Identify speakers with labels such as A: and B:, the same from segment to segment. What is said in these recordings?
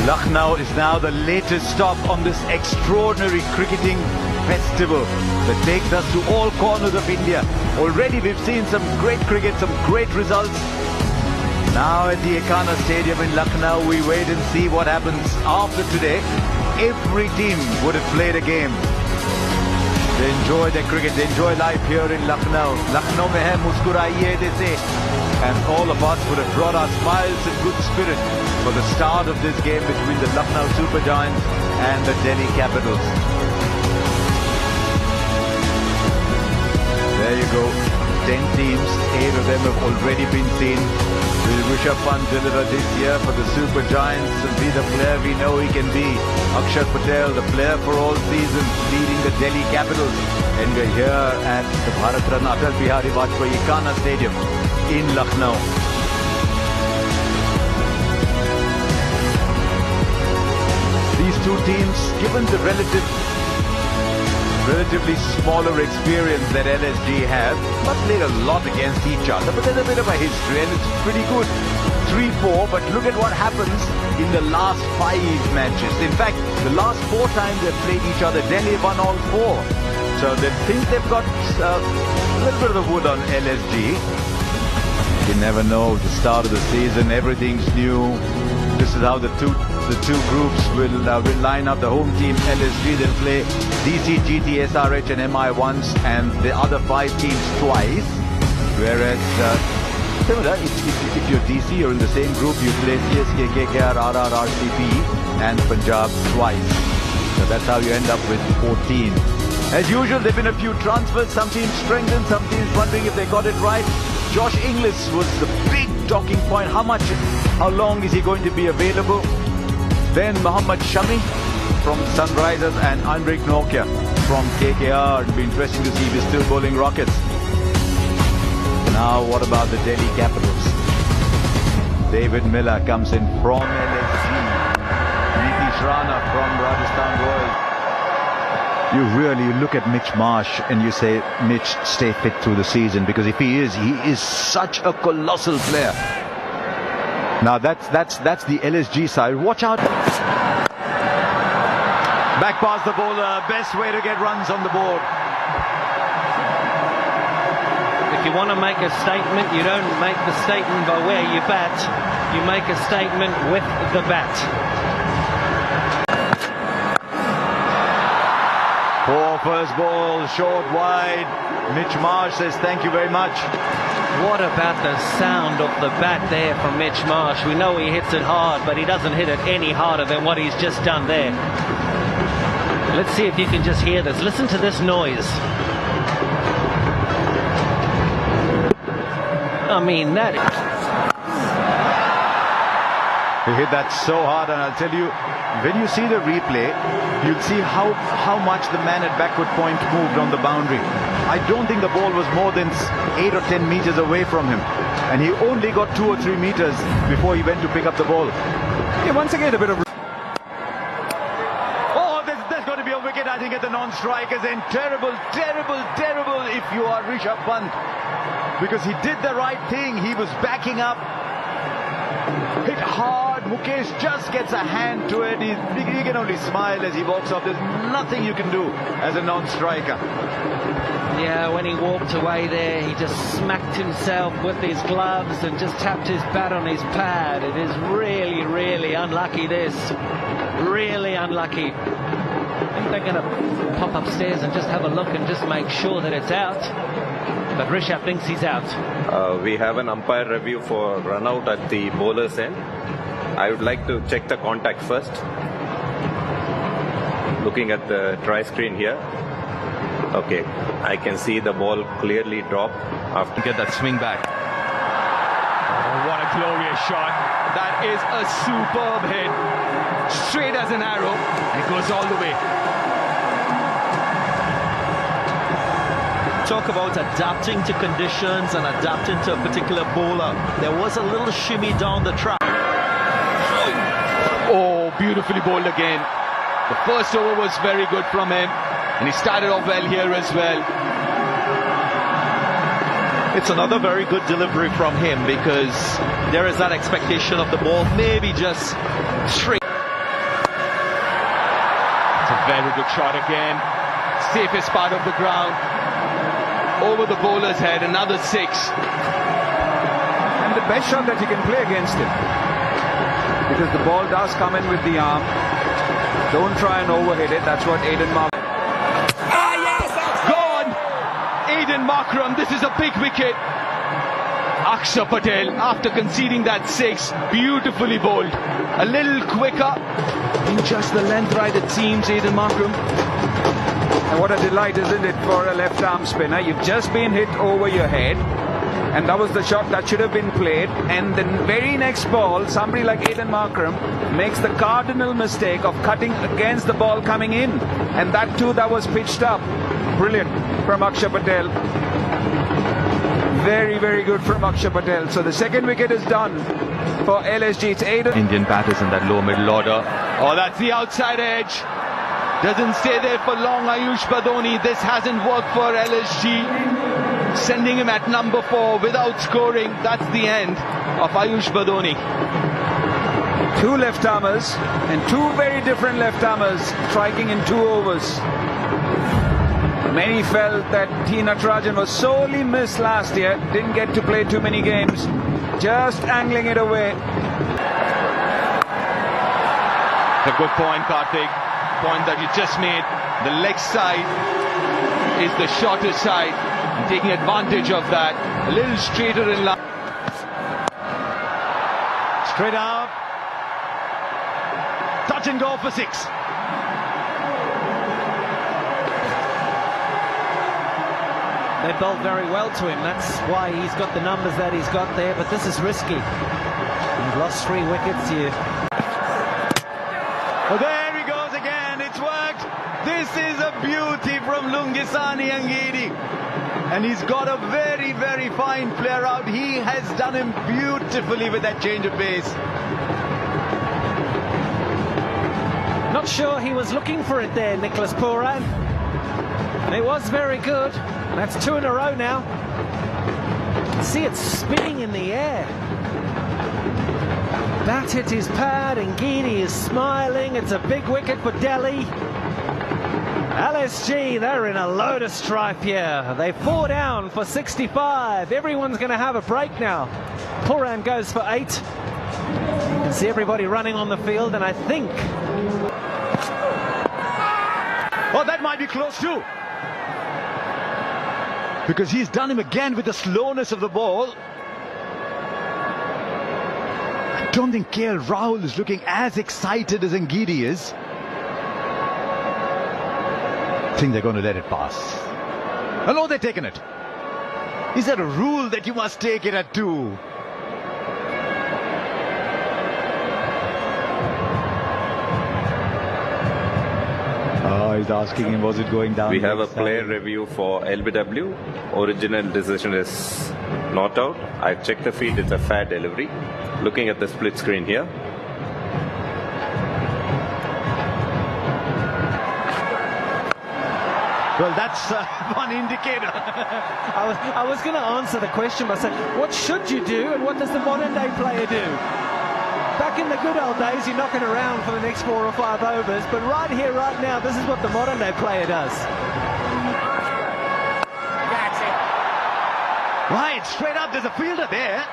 A: Lucknow is now the latest stop on this extraordinary cricketing festival that takes us to all corners of India. Already we've seen some great cricket, some great results. Now at the Ekana Stadium in Lucknow, we wait and see what happens after today. Every team would have played a game. They enjoy their cricket, they enjoy life here in Lucknow. Lucknow mein hai muskuraiye they say. And all of us would have brought our smiles and good spirit for the start of this game between the Lucknow Super Giants and the Delhi Capitals. There you go. 10 teams, 8 of them have already been seen. Will Rishabh Pant deliver this year for the Super Giants and be the player we know he can be? Akshar Patel, the player for all seasons, leading the Delhi Capitals. And we're here at the Bharat Ratna Atal Bihari Vajpayee Ekana Stadium in Lucknow. These two teams, given the relatively smaller experience that LSG have, but played a lot against each other. But there's a bit of a history and it's pretty good. 3-4, but look at what happens in the last 5 matches. In fact, the last 4 times they've played each other, Delhi won all 4. So they think they've got a little bit of the wood on LSG. You never know, the start of the season, everything's new. This is how the two groups will line up. The home team, LSG, they'll play DC, GT, SRH and MI once, and the other 5 teams twice. Whereas, similar, if you're DC, you're in the same group, you play CSK, KKR, RR, RCB and Punjab twice. So that's how you end up with 14. As usual, there have been a few transfers. Some teams strengthened, some teams wondering if they got it right. Josh Inglis was the big talking point. How long is he going to be available? Then Mohammad Shami from Sunrisers and Anrik Nokia from KKR. It'll be interesting to see if he's still bowling rockets. Now what about the Delhi Capitals? David Miller comes in from LSG. Nitish Rana from Rajasthan Royals. You look at Mitch Marsh and you say, Mitch, stay fit through the season, because if he is such a colossal player. Now that's the LSG side. Watch out. Back past the bowler, best way to get runs on the board.
B: If you want to make a statement, you don't make the statement by where you bat. You make a statement with the bat.
A: Poor first ball, short, wide. Mitch Marsh says thank you very much.
B: What about the sound of the bat there from Mitch Marsh? We know he hits it hard, but he doesn't hit it any harder than what he's just done there. Let's see if you can just hear this. Listen to this noise. I mean, that is...
A: He hit that so hard, and I'll tell you, when you see the replay, you'll see how much the man at backward point moved on the boundary. I don't think the ball was more than 8 or 10 meters away from him, and he only got 2 or 3 meters before he went to pick up the ball. Yeah, once again a bit of... Oh, there's got to be a wicket, I think, at the non-strikers, and terrible if you are Rishabh Pant, because he did the right thing. He was backing up, hit hard. Mukesh just gets a hand to it. He can only smile as he walks off. There's nothing you can do as a non-striker.
B: Yeah, when he walked away there, he just smacked himself with his gloves and just tapped his bat on his pad. It is really unlucky, this. Really unlucky. I think they're going to pop upstairs and just have a look and just make sure that it's out. But Rishabh thinks he's out.
C: We have an umpire review for run out at the bowler's end. I would like to check the contact first. Looking at the try screen here. Okay, I can see the ball clearly drop after.
D: Get that swing back. Oh, what a glorious shot. That is a superb hit. Straight as an arrow. And it goes all the way.
E: Talk about adapting to conditions and adapting to a particular bowler. There was a little shimmy down the track.
D: Oh, beautifully bowled again. The first over was very good from him, and he started off well here as well.
E: It's another very good delivery from him, because there is that expectation of the ball maybe just straight.
D: Very good shot again. Safest part of the ground. Over the bowler's head, another 6.
A: And the best shot that you can play against him. Because the ball does come in with the arm. Don't try and overhit it. That's what Aiden Markram.
D: Gone! Aiden Markram, this is a big wicket. Akshar Patel, after conceding that 6, beautifully bowled. A little quicker in just the length right, it seems, Aiden Markram.
A: And what a delight, isn't it, for a left-arm spinner? You've just been hit over your head. And that was the shot that should have been played. And the very next ball, somebody like Aiden Markram makes the cardinal mistake of cutting against the ball coming in. And that too, that was pitched up. Brilliant from Akshar Patel. Very, very good from Akshar Patel. So the second wicket is done for LSG. It's Aiden.
D: Indian batters in that low middle order. Oh, that's the outside edge. Doesn't stay there for long, Ayush Badoni. This hasn't worked for LSG. Sending him at number 4 without scoring. That's the end of Ayush Badoni.
A: 2 left-armers and 2 very different left-armers striking in 2 overs. Many felt that T. Natarajan was sorely missed last year. Didn't get to play too many games. Just angling it away.
D: A good point, Karthik. Point that you just made. The leg side is the shorter side. And taking advantage of that. A little straighter in line. Straight up. Touch and go for 6.
B: They bowled very well to him. That's why he's got the numbers that he's got there. But this is risky. He's lost 3 wickets here.
D: Oh, there he goes again. It's worked. This is a beauty from Lungisani Angidi. And he's got a very, very fine player out. He has done him beautifully with that change of pace.
B: Not sure he was looking for it there, Nicholas Pooran. And it was very good. That's 2 in a row now. See it spinning in the air. Bat hit his pad and Gidi is smiling. It's a big wicket for Delhi. LSG, they're in a load of strife here. They 4 down for 65. Everyone's going to have a break now. Pooran goes for 8. You can see everybody running on the field, and I think...
D: Oh, that might be close too. Because he's done him again with the slowness of the ball. I don't think KL Rahul is looking as excited as Angidi is. I think they're going to let it pass. Oh no, they're taking it. Is there a rule that you must take it at 2? Oh, he's asking him, was it going down?
C: We have a player review for LBW. Original decision is not out. I've checked the field, it's a fair delivery. Looking at the split screen here.
D: Well, that's one indicator.
B: I was going to answer the question by saying, what should you do and what does the modern day player do? Back in the good old days, you're knocking around for the next 4 or 5 overs, but right here, right now, this is what the modern day player does.
D: That's it. Right, straight up, there's a fielder there.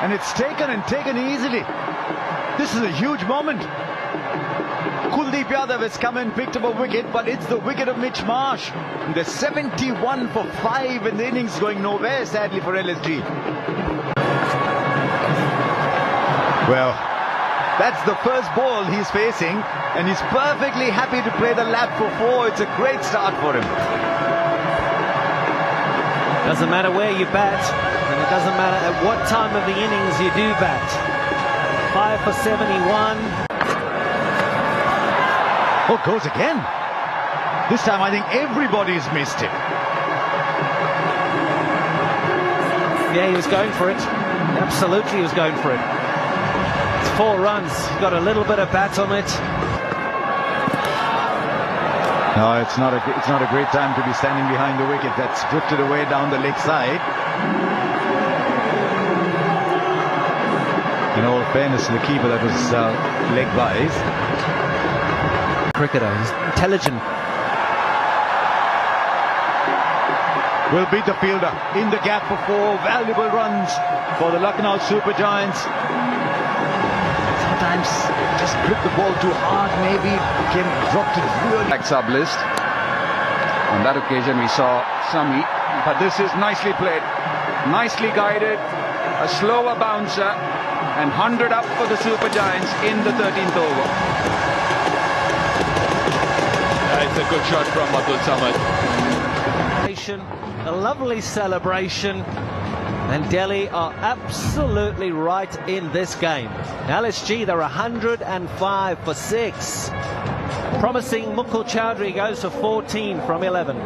D: And it's taken easily. This is a huge moment. Kuldeep Yadav has come and picked up a wicket, but it's the wicket of Mitch Marsh. The 71 for 5 in the innings going nowhere, sadly, for LSG. Well, that's the first ball he's facing, and he's perfectly happy to play the lap for 4. It's a great start for him.
B: Doesn't matter where you bat, and it doesn't matter at what time of the innings you do bat. 5 for 71.
D: Oh, goes again. This time I think everybody's missed it.
B: Yeah, he was going for it. Absolutely, he was going for it. It's 4 runs. Got a little bit of bat on it.
D: No, it's not a great time to be standing behind the wicket. That's drifted away down the leg side. In all fairness to the keeper, that was leg-wise.
B: cricketer. He's intelligent.
A: Will beat the fielder in the gap for 4 valuable runs for the Lucknow Super Giants. Sometimes just grip the ball too hard, maybe can drop to really sub list. On that occasion we saw Sami, but this is nicely played, nicely guided, a slower bouncer, and 100 up for the Super Giants in the 13th over.
D: It's a good shot from Abdul Samad.
B: A lovely celebration, and Delhi are absolutely right in this game. LSG, they're 105 for 6. Promising Mukul Chowdhury goes for 14 from 11.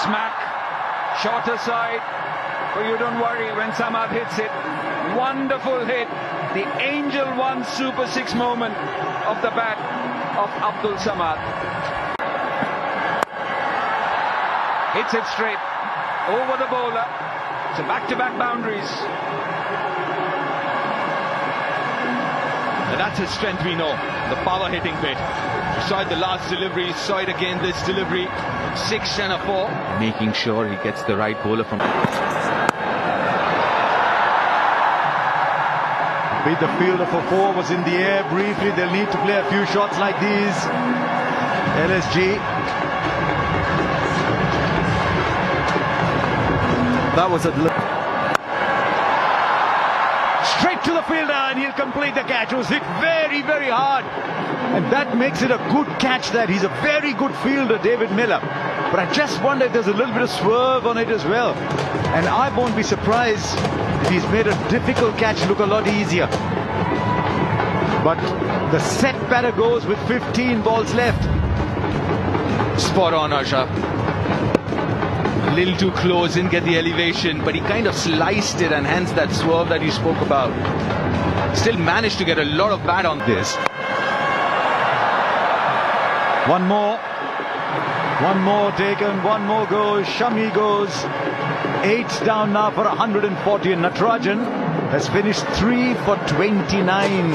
A: Smack, shorter side, but you don't worry when Samad hits it. Wonderful hit, the Angel 1 Super 6 moment of the bat of Abdul Samad. Hits it straight over the bowler. So back-to-back boundaries.
D: And that's his strength, we know, the power hitting bit. You saw it the last delivery, you saw it again this delivery. 6 and a 4. Making sure he gets the right bowler from.
A: Beat the fielder for 4, was in the air briefly. They'll need to play a few shots like these. LSG. That was a straight to the fielder, and he'll complete the catch. It was hit very, very hard, and that makes it a good catch. That he's a very good fielder, David Miller. But I just wonder if there's a little bit of swerve on it as well. And I won't be surprised if he's made a difficult catch look a lot easier. But the set batter goes with 15 balls left.
D: Spot on, Ashraf. A little too close, didn't get the elevation, but he kind of sliced it, and hence that swerve that you spoke about. Still managed to get a lot of bat on this.
A: One more taken, one more goes. Shami goes 8 down now for 140, and Natarajan has finished 3 for 29.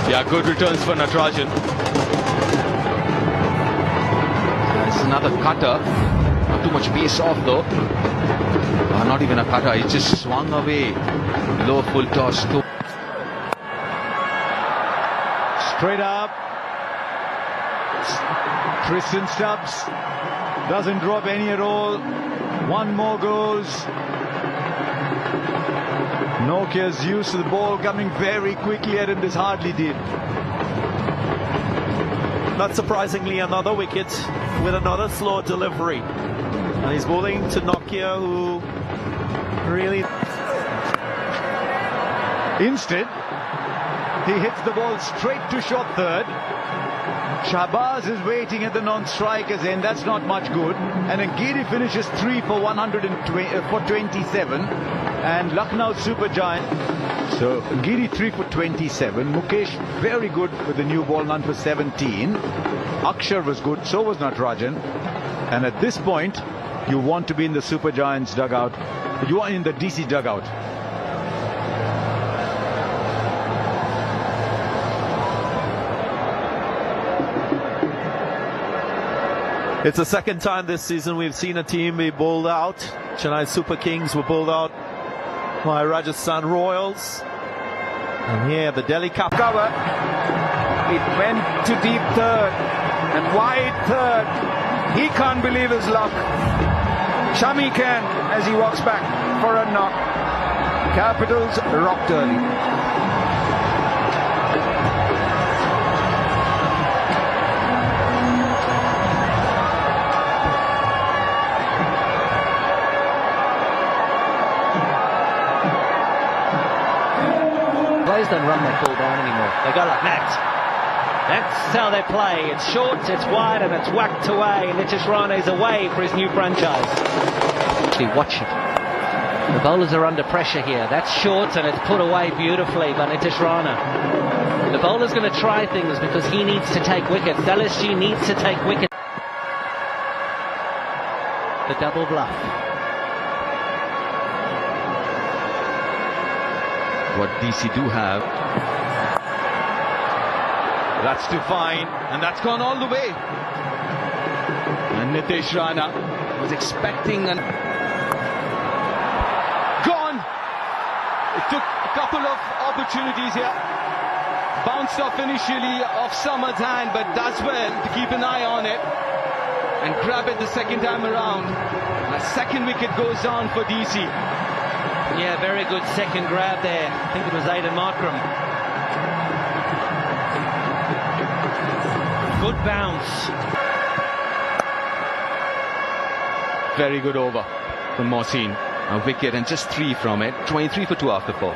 D: Yeah, good returns for Natarajan. There's another cutter. Not too much pace off though. Not even a cutter, he just swung away. Low full toss.
A: Straight up. Tristan Stubbs doesn't drop any at all. One more goes. Nokia's used to the ball coming very quickly at him. This hardly did.
E: Not surprisingly, another wicket with another slow delivery. And he's bowling to Nokia, who really...
A: Instead, he hits the ball straight to short third. Shahbaz is waiting at the non-strikers end. That's not much good. And Ngiri finishes 3 for 27. And Lucknow Super Giants. So Ngiri 3 for 27. Mukesh very good with the new ball, none for 17. Akshar was good. So was Natarajan. And at this point, you want to be in the Super Giants dugout. You are in the DC dugout.
E: It's the second time this season we've seen a team be bowled out. Chennai Super Kings were bowled out by Rajasthan Royals. And here the Delhi Cup
A: Cover. It went to deep third and wide third. He can't believe his luck. Shami can as he walks back for a knock. Capitals rocked early.
B: Players don't run that ball down anymore. They go like that. That's how they play. It's short, it's wide, and it's whacked away. Nitish Rana is away for his new franchise. Actually, watch it. The bowlers are under pressure here. That's short and it's put away beautifully by Nitish Rana. The bowler's going to try things because he needs to take wickets. LSG needs to take wickets. The double bluff.
D: What DC do have. That's too fine, and that's gone all the way. And Nitish Rana was expecting and gone. It took a couple of opportunities here. Bounced off initially off Samad's hand, but does well to keep an eye on it and grab it the second time around. A second wicket goes down for DC.
B: Yeah, very good second grab there. I think it was Aidan Markram. Good bounce.
D: Very good over from Mohsin. A wicket and just 3 from it. 23 for 2 after 4.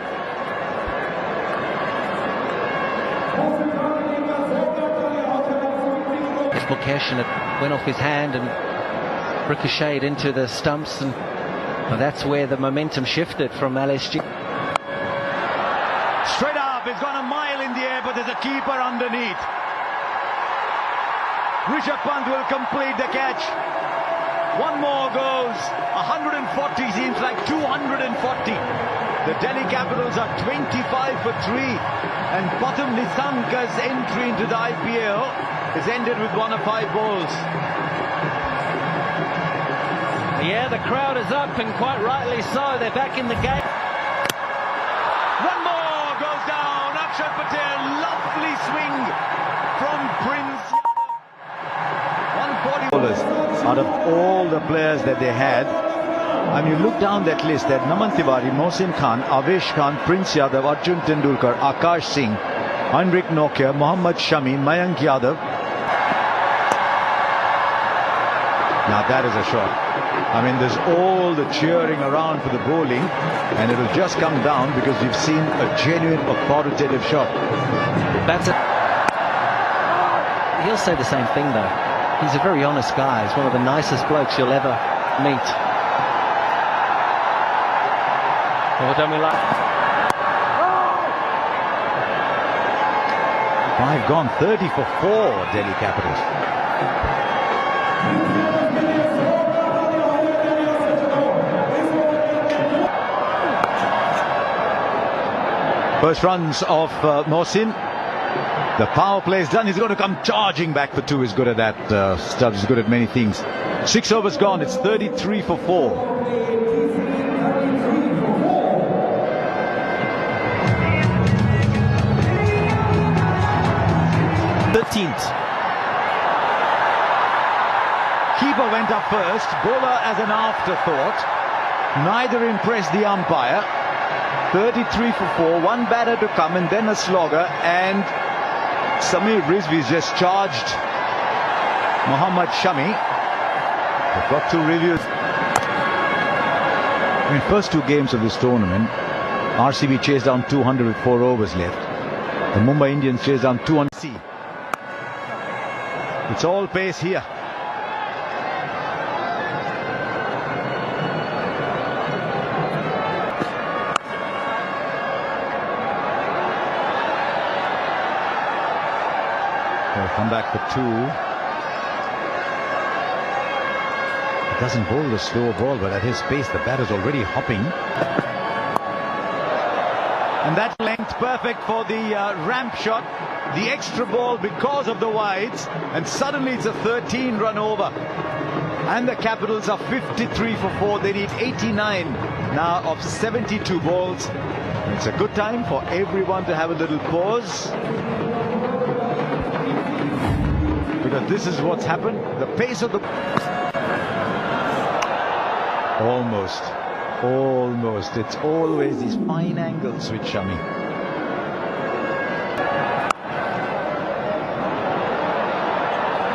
B: Mukesh, and it went off his hand and ricocheted into the stumps, and that's where the momentum shifted from LSG.
A: Straight up, it's gone a mile in the air, but there's a keeper underneath. Rishabh Pant will complete the catch. One more goes. 140 seems like 240. The Delhi Capitals are 25 for 3, and Patham Nissanka's entry into the IPL is ended with 1 of 5 balls.
B: Yeah, the crowd is up, and quite rightly so. They're back in the game.
A: One more goes down. Akshat Patel, lovely swing from Prince. 140 bowlers out of all the players that they had. I mean, you look down that list, that Naman Tiwari, Mohsin Khan, Avesh Khan, Prince Yadav, Arjun Tendulkar, Akash Singh, Heinrich Nokia, Mohammad Shami, Mayank Yadav. Now that is a shot. I mean, there's all the cheering around for the bowling, and it'll just come down because you've seen a genuine authoritative shot.
B: That's it. He'll say the same thing though. He's a very honest guy. He's one of the nicest blokes you'll ever meet. What don't we like?
A: 5 gone, 30 for 4, Delhi Capitals. First runs of Mohsin. The power play is done. He's going to come charging back for 2. He's good at that. Stubbs is good at many things. 6 overs gone. It's 33 for 4.
E: 13th.
A: Keeper went up first. Bowler as an afterthought. Neither impressed the umpire. 33 for 4. One batter to come, and then a slogger. And Samir Rizvi's just charged Mohammad Shami. They've got 2 reviews. I mean, first 2 games of this tournament, RCB chased down 200 with 4 overs left. The Mumbai Indians chased down 200. It's all pace here. They'll come back for 2. He doesn't bowl the slow ball, but at his pace, the batter's already hopping. And that length perfect for the ramp shot. The extra ball because of the wides, and suddenly it's a 13-run over. And the Capitals are 53 for 4. They need 89 now of 72 balls. It's a good time for everyone to have a little pause, because this is what's happened. The pace of the... Almost. It's always these fine angles with Shami.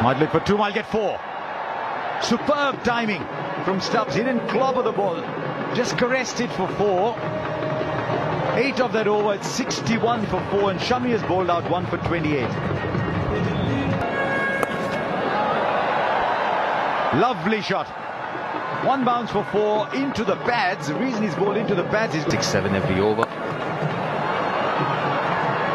A: Might look for 2, might get 4. Superb timing from Stubbs. He didn't clobber the ball, just caressed it for 4. 8 of that over, it's 61 for 4, and Shami has bowled out 1 for 28. Lovely shot. One bounce for 4 into the pads. The reason he's bowled into the pads is
D: 6-7 every over.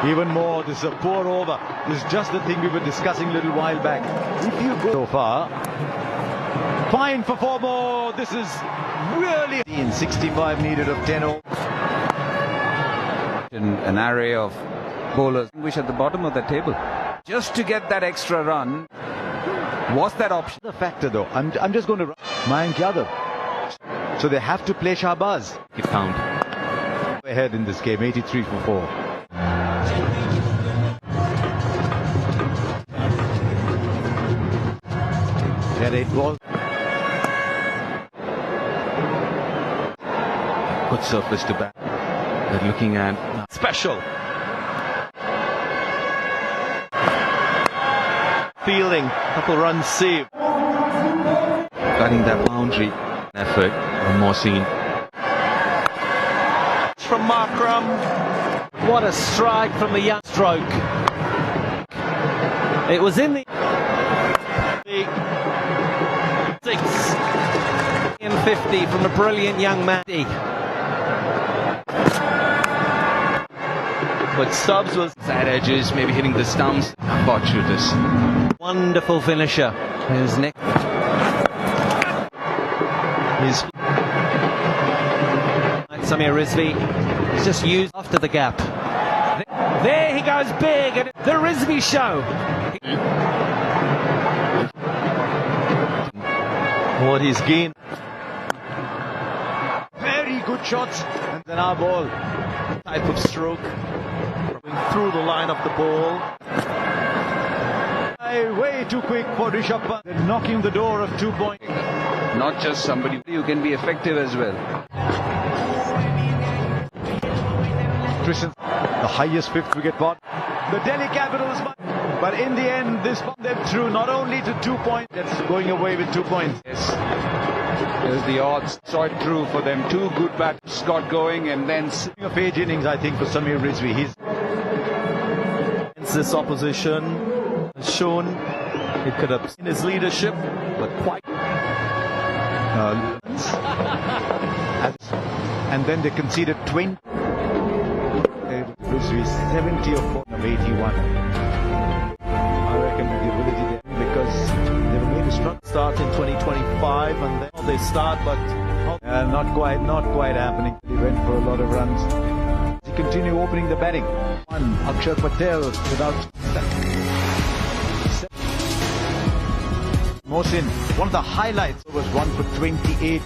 A: even more. This is a poor over. This is just the thing we were discussing a little while back. If you go so far, fine for 4 more. This is really in 65 needed of 10 over.
F: An array of bowlers which at the bottom of the table just to get that extra run. Was that option
A: The factor though, I'm just going to Mayank Yadav. So they have to play Shahbaz.
D: It count.
A: Ahead in this game, 83 for 4. That 8 ball.
D: Good surface to bat. They're looking at
E: Special. Fielding, couple runs saved.
D: cutting that boundary. Effort from Mohsin.
E: From Markram.
B: What a strike from the young stroke. It was in the
E: 6.
B: in 50 from a brilliant young man.
E: But Stubbs was
D: Side edges, maybe hitting the stumps. Fortuitous.
B: Wonderful finisher. His neck.
E: his
B: Samir Rizvi is just used after the gap. There he goes big, and the Rizvi show.
E: what he's gained.
A: Very good shots. And then our ball.
E: Type of stroke. Going through the line of the ball.
A: Way too quick for Rishabh Pant. They're knocking the door of 2 points.
F: not just somebody who can be effective as well.
A: Christian, the highest 5th wicket bought. The Delhi Capitals, but in the end, this put them through not only to 2 points, that's going away with 2 points.
F: Yes. As the odds saw it through for them. 2 good bats got going and then
A: Of 8 innings, I think, for Samir Rizvi. He's
E: Against this opposition has shown it could have seen his leadership, but quite.
A: and then they conceded 20. Rizvi 70 of 81. I reckon with the ability there, because they were made a strong
E: Start in 2025, and then they start, but
A: not quite happening. He went for a lot of runs. He continue opening the batting. One, Akshar Patel without. Mohsin, one of the highlights was 1 for 28.